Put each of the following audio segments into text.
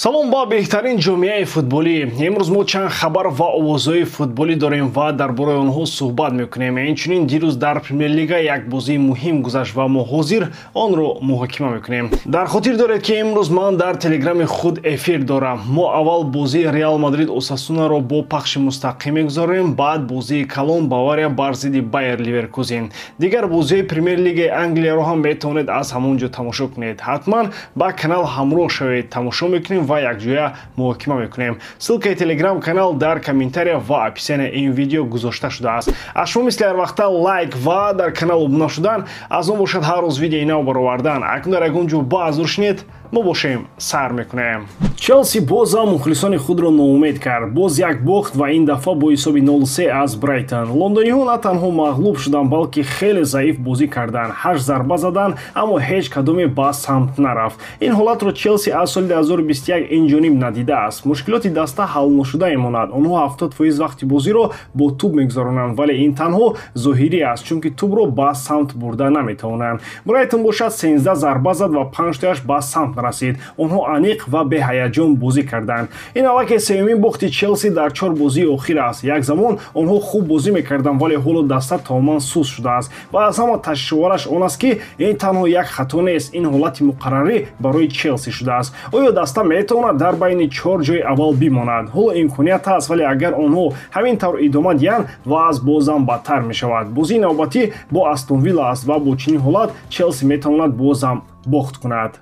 салом ба беҳтарин ҷомеаи футболӣ. имрӯз мо чанд хабар ва овозҳои футболӣ дорем ва дар бораи онҳо суҳбат мекунем. инчунин дирӯз дар премер-лига як бозии муҳим гузашт ва мо ҳозир онро муҳокима мекунем. дар хотир доред ки имрӯз ман дар телеграми худ эфир дорам. мо аввал бозии Реал Мадрид Осасунаро бо пахши мустақим мегузорем, баъд бозии калон Бавария бар зидди Байер Ливеркузен. дигар бозиҳои премер-лигаи Англияро ҳам метавонед аз ҳамон ҷо тамошо кунед. ҳатман ба канал ҳамроҳ шавед. Тамошо мекунем ва якҷоя муҳокима мекунем. ссилкаи телеграм канал дар комментария ва описания ин видео гузошта шудааст. аз шумо мисли ҳар вақта лайк ва дар канал обуна шудан аз он бошад ҳар рӯз видеои нав баровардан. акнун дар ягон ҷо баъз рушнед мо бошем сайр мекунем. Челси боз ҳам мухлисони худро ноумед кард. боз як бохт ва ин дафъа бо ҳисоби 0-3 аз Брайтон. лондониҳо на танҳо мағлуб шуданд, балки хеле заиф бозӣ карданд. 8 зарба заданд, аммо ҳеҷ кадоме ба самт нарафт. ин ҳолатро Челси аз соли 2021 инҷониб надидааст. мушкилоти даста ҳал ношуда мемонад. онҳо 70% вақти бозиро бо туб мегузаронанд, вале ин танҳо зоҳирӣ аст, чунки тубро ба самт бурда наметавонанд. Брайтон бошад 13 зарба зад ва 5 ба самт расид. онҳо аниқ ва беҳаяҷон бозӣ карданд. ин аллакай сеюмин бохти Челси дар 4 бозии охир аст. як замон онҳо хуб бозӣ мекарданд, вале ҳоло даста тамоман суст шудааст ва аз ҳама ташвишовараш он аст ки ин танҳо як хато нест, ин ҳолати муқаррарӣ барои Челси шудааст. оё даста метавонад дар байни 4 ҷои аввал бимонад? ҳоло имконият аст, вале агар онҳо ҳамин тавр идома диҳанд, ваъз бозам бадтар мешавад. бозии навбатӣ бо Астон Вилла аст ва бо чунин ҳолат Челси метавонад бозам бохт кунад.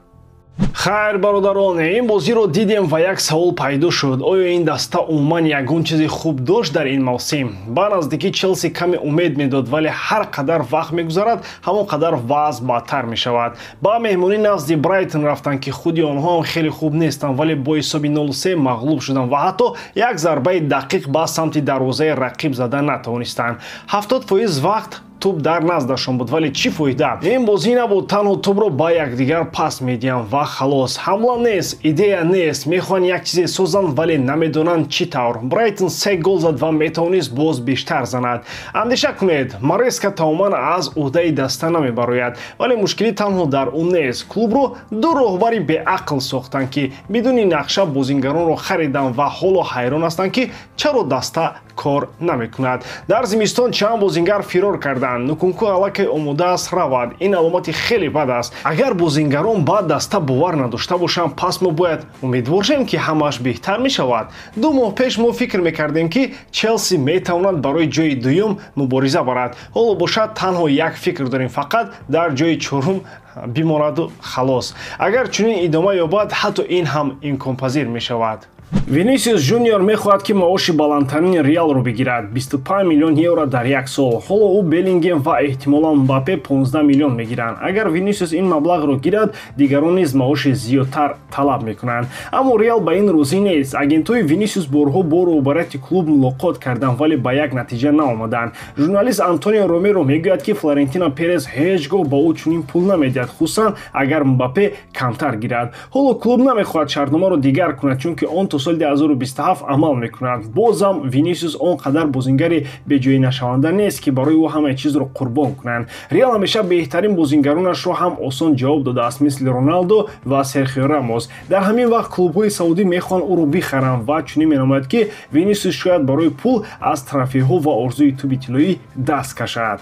хайр бародарон, ин бозиро дидем ва як савол пайдо шуд. оё ин даста умуман ягон чизи хуб дошт дар ин мавсим? ба наздикӣ Челси каме умед медод, вале ҳар қадар вақт мегузарад ҳамон қадар вазъ бадтар мешавад. ба меҳмонӣ назди Брайтон рафтанд ки худи онҳо ҳам хеле хуб нестанд, вале бо ҳисоби 0-3 мағлуб шуданд ва ҳатто як зарбаи дақиқ ба самти дарвозаи рақиб зада натавонистанд. 70% вақт туб дар наздашон буд, вале чӣ фоида? ин бозӣ набуд, танҳо тубро ба якдигар пас медиҳанд ва халос. ҳамла нест, идея нест, мехоҳанд як чизе созанд, вале намедонанд чӣ тавр. Брайтон 3 гол зад ва метавонист боз бештар занад. андеша кунед, Мареска тамоман аз ӯҳдаи даста намебарояд, вале мушкилӣ танҳо дар он нест. клубро ду роҳбари беақл сохтанд ки бидуни нақша бозингаронро хариданд ва ҳоло ҳайрон ҳастанд ки чаро даста кор намекунад. дар зимистон чанд бозингар фирор карданд. нукунку аллакай омода аст равад. ин аломати хеле бад аст. агар бозингарон ба даста бовар надошта бошанд, пас мо бояд умедвор шавем ки ҳамааш беҳтар мешавад. 2 моҳ пеш мо фикр мекардем ки Челси метавонад барои ҷои дуюм мубориза барад. ҳоло бошад танҳо як фикр дорем, фақат дар ҷои 4 бимораду халос. агар чунин идома ёбад, ҳатто ин ҳам имконпазир мешавад. Винисиус Junior мехоҳад ки маоши баландтарини Реалро бигирад, 25 миллион евро дар як сол. ҳоло ӯ Беллингем ва эҳтимолан Мбаппе 15 миллион мегиранд. агар Винисиус ин маблағро гирад, дигарон низ маоши зиёдтар талаб мекунанд. аммо Реал ба ин розӣ нест. агентҳои Винисиус борҳо бо роҳбарияти клуб мулоқот карданд, вале ба як натиҷа наомаданд. журналист Антонио Ромеро мегӯяд ки Флорентино Перес ҳеҷ гоҳ ба ӯ чунин пул намедиҳад, хусусан агар Мбаппе камтар гирад. ҳоло клуб намехоҳад шартномаро дигар кунад, чунки он то соли 2027 амал мекунад. бозам Винисиус он қадар бозингари беҷоинашаванда нест ки барои ӯ ҳамаи чизро қурбон кунанд. Реал ҳамеша беҳтарин бозингаронашро ҳам осон ҷавоб додааст, мисли Роналдо ва Серхио Рамос. дар ҳамин вақт клубҳои саудӣ мехоҳанд ӯро бихаранд ва чунин менамояд ки Винисиус шояд барои пул аз трофеҳо ва орзуи туби тиллоӣ даст кашад.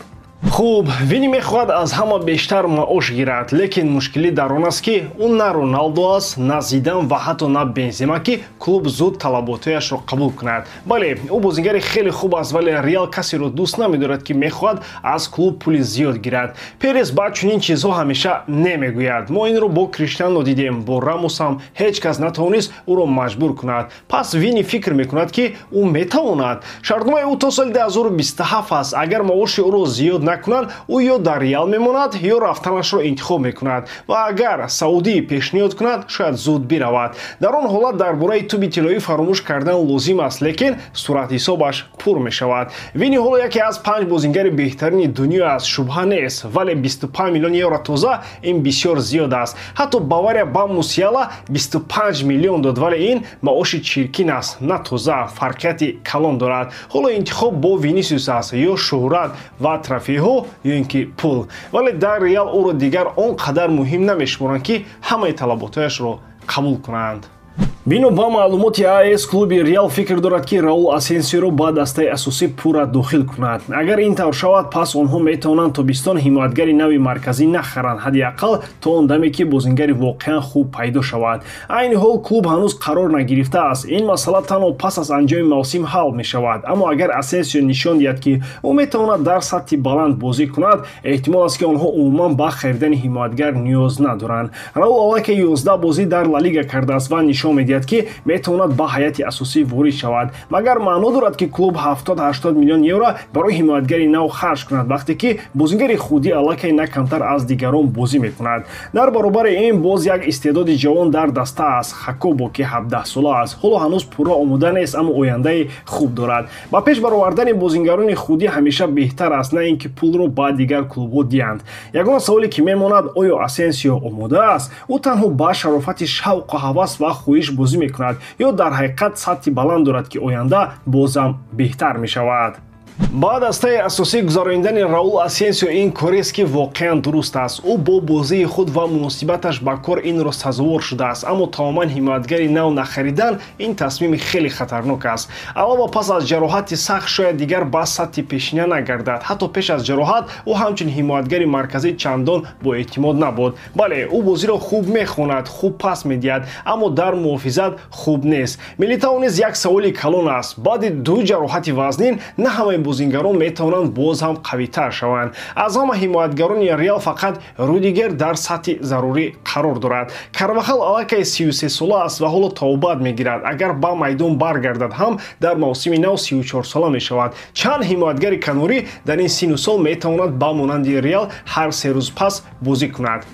хуб, Вини мехоҳад аз ҳама бештар маош гирад, лекин мушкилӣ дар он аст ки ӯ на Роналдо аст, на Зидан ва ҳатто на Бензема ки клуб зуд талаботҳояшро қабул кунад. бале, ӯ бозингари хеле хуб аст, вале Реал касеро дӯст намедорад ки мехоҳад аз клуб пули зиёд гирад. Перес ба чунин чизҳо ҳамеша немегӯяд. мо инро бо Криштиано дидем, бо Рамос ҳам ҳеҷ кас натавонист ӯро маҷбур кунад. пас Вини фикр мекунад ки ӯ метавонад. шартномаи ӯ то соли 2027 аст. агар маоши ӯро зиёд накунад, ӯ ё дар Реал мемонад, ё рафтанашро интихоб мекунад ва агар Саудӣ пешниҳод кунад, шояд зуд биравад. дар он ҳолат дар бораи туби тиллоӣ фаромӯш кардан лозим аст, лекин суръатҳисобаш пур мешавад. Вини ҳоло яке аз 5 бозингари беҳтарини дунё аст, шубҳа нест, вале 25 миллион евро тоза ин бисёр зиёд аст. ҳатто Бавария ба Мусиала 25 миллион дод, вале ин маоши чиркин аст, на тоза, фарқияти калон дорад. ҳоло интихоб бо Винисиус аст, ё шӯҳрат ва трофеҳо ё ин ки пул. вале дар Реал ӯро дигар он қадар муҳим намешуморанд ки ҳамаи талаботҳояшро қабул кунанд. бино ба маълумоти АС клуби Реал фикр дорад ки Раул Асенсиоро ба дастаи асосӣ пурра дохил кунад. Агар ин тавр шавад, пас онҳо метавонанд тобистон ҳимоятгари нави марказӣ нахаранд, ҳадди ақал то он даме ки бозингари воқеан хуб пайдо шавад. Айни ҳол клуб ҳанӯз қарор нагирифтааст. Ин масъала танҳо пас аз анҷоми мавсим ҳал мешавад. Аммо агар Асенсио нишон диҳад ки ӯ метавонад дар сатҳи баланд бозӣ кунад, эҳтимол аст ки онҳо умуман ба харидани ҳимоятгар ниёз надоранд. Раул аллакай 11 бозӣ дар Ла Лига кардааст ва нишон медиҳад ки метавонад ба ҳайати асосӣ ворид шавад. Магар маъно дорад ки клуб 70-80 миллион евро барои ҳимоятгари нав харҷ кунад, вақте ки бозингари худӣ аллакай на камтар аз дигарон бозӣ мекунад. Дар баробари ин боз як истеъдоди ҷавон дар даста аст. Хакобо ки 17 сола аст, ҳоло ҳанӯз пурра омода нест, аммо ояндаи хуб дорад. Ба пеш баровардани бозингарони худӣ ҳамеша беҳтар аст, на ин ки пулро ба дигар клубҳо диҳанд. Ягона саволе ки мемонад, оё Асенсио омода аст? Ӯ танҳо ба шарофати шавқу ҳавас ва хоҳиш бозӣ мекунад ё дар ҳақиқат сатҳи баланд дорад ки оянда бозам беҳтар мешавад? Ба дастаи асосӣ гузарондани Раул Асенсио ин корест ки воқеан дуруст аст. Ӯ бо бозии худ ва муносибаташ ба кор инро сазовор шудааст, аммо тамоман ҳимоятгари нав нахаридан ин тасмими хеле хатарнок аст. Алова пас аз ҷароҳати сахт шояд дигар ба сатҳи пешина нагардад. Ҳатто пеш аз ҷароҳат ӯ ҳамчун ҳимоятгари марказӣ чандон боэътимод набуд. Бале, ӯ бозиро хуб мехонад, хуб пас медиҳад, аммо дар муҳофизат хуб нест. Милитао низ як саволи калон аст. Баъди ду ҷароҳати вазнин на ҳамаи бозингарон метавонанд боз ҳам қавитар шаванд. Аз ҳама ҳимоятгарони Реал фақат Рудигер дар сатҳи зарурӣ қарор дорад. Карвахал аллакай 33 сола аст ва ҳоло тавбат мегирад. Агар ба майдон баргардад ҳам дар мавсими нав 34 сола мешавад. Чанд ҳимоятгари канорӣ дар ин сину сол метавонад ба монанди Реал ҳар 3 рӯз пас бозӣ кунад?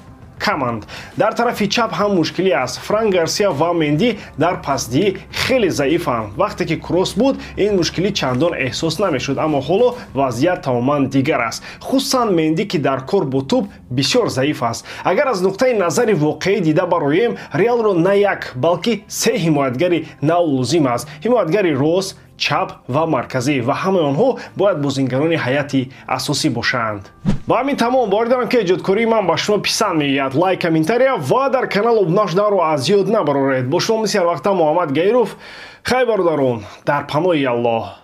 Каманд. Дар тарафи чап ҳам мушкилӣ аст. Франк Гарсия ва Менди дар пасдиҳӣ хеле заифанд. Вақте ки кросс буд, ин мушкилӣ чандон эҳсос намешуд, аммо ҳоло вазъият тамоман дигар аст. Хусусан Менди ки дар кор бо тӯб бисёр заиф аст. Агар аз нуқтаи назари воқеӣ дида бароем, Реалро на як, балки 3 ҳимоятгари нав лозим аст. Ҳимоятгари рост, чап ва марказӣ, ва ҳамаи онҳо бояд бозингарони ҳайати асосӣ бошанд. Ба ҳамин тамом, боридарам ки эҷодкории ман ба шумо писанд меояд. Лайк, комментария ва дар канал обуна шуданро аз ёд набароред. Бо шумо мисли ҳар вақта Муҳаммад Гаиров. Хай бародарон, дар паноҳи Аллоҳ.